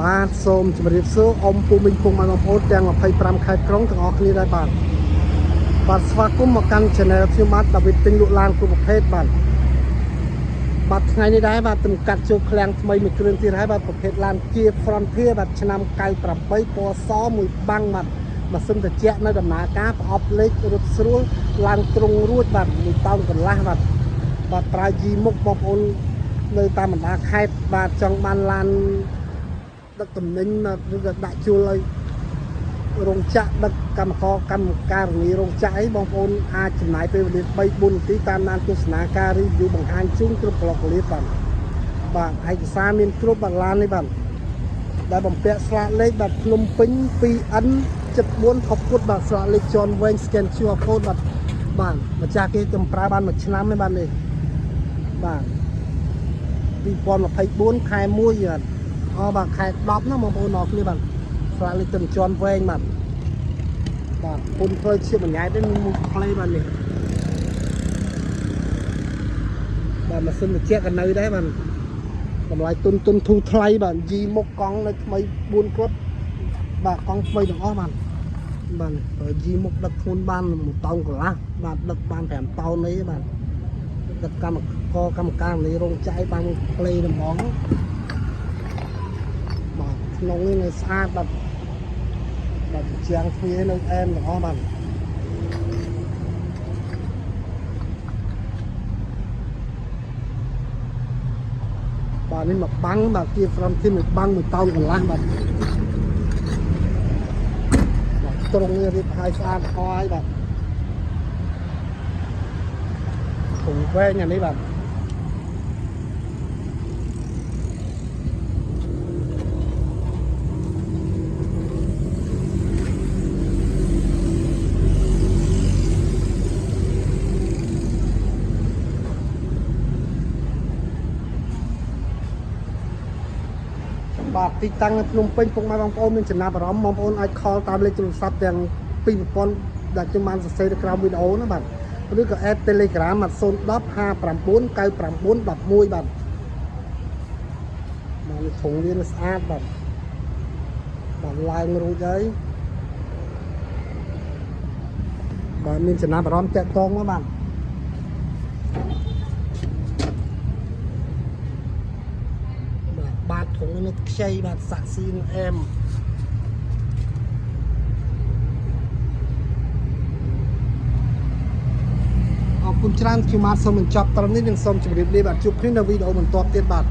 បាទសូមជម្រាបសួរអ៊ំពូមីងពងបងប្អូនទាំង25ខេត្តក្រុងទាំងអស់គ្នាដែរបាទស្វាគមន៍មកកាន់ Channel ខ្ញុំបាទដាវីតទិញលក់ឡានគ្រប់ប្រភេទបាទថ្ងៃនេះដែរបាទទំកាត់ជួបឃ្លាំងថ្មីមួយគ្រឿងទៀតហើយបាទប្រភេទឡាន Kia Frontier បាទឆ្នាំ98ពណ៌សមួយបាំងបាទម៉ាស៊ីនត្រជាក់នៅដំណើរការប្រអប់លេខរត់ស្រួលឡើងត្រង់រួចបាទមួយតោនកន្លះបាទប្រើ G មុខបងប្អូននៅតាមបណ្ដាខេត្តបាទចង់បានឡានដឹកទំនិញឬក៏ដាក់ជួលឲ្យរោងចក្រដឹកកម្មការងាររោងចក្រអីបងប្អូនអាចចំណាយពេលវេលា 3-4 នាទីតាមដានទស្សនាការ review បង្ហាញជូនគ្រប់ប្លុកលេខបាទឯកសារមានគ្រប់បាទឡាននេះបាទដែលបំពាក់ស្លាកលេខបាទភ្នំពេញ 2N 74 60 ฟุตបាទស្លាកលេខជាន់វែង scan QR code បាទម្ចាស់គេកំប្រើបាន1ឆ្នាំទេបាទនេះបាទ2024ខែ1បាទខែ10ណាបងប្អូនអរគ្នាបាទស្លាកលេខទៅជាន់វែងបាទពុនធ្វើជាបញ្ញែតនេះមួយផ្លេបាទនេះបាទម៉ាស៊ីនត្រជាក់ក៏នៅដែរបាទតម្លៃទុនធូរថ្លៃបាទយីមុខកង់នៅថ្មី4គ្រាប់បាទកង់ថ្មីទាំងអស់បាទយីមុខដឹកខ្លួនបាន1តោនកន្លះបាទដឹកបាន5តោនអីបាទដឹកកម្មការនៃរោងចក្របានផ្លេដំបងបាទក្នុងនេះនៅស្អាតបាទជាងទ្វារនៅអែមទាំងអស់បាទនេះមកបាំងបាទជា Frontier មួយបាំង1តោនកន្លះបាទត្រង់នេះរៀបហើយស្អាតហើយបាទធំវែងអានេះបាទទីតាំងនៅភ្នំពេញពុកម៉ែបងប្អូនមានចំណាប់អារម្មណ៍បងប្អូនអាចខលតាមលេខទូរស័ព្ទទាំងពីរប្រព័ន្ធដែលខ្ញុំបានសរសេរនៅក្រោមវីដេអូណាបាទឬក៏ add Telegram 010 59 99 11បាទធុងវាស្អាតបាទឡើងរួចហើយបាទមានចំណាប់អារម្មណ៍តាក់ទងមកបាទធុងនេះខ្ចីបាទសាក់ស៊ីនអែមអរគុណច្រើនខ្ញុំបាទសូមបញ្ចប់ត្រឹមនេះនិងសូមជម្រាបលាបាទជួបគ្នានៅវីដេអូបន្តទៀតបាទ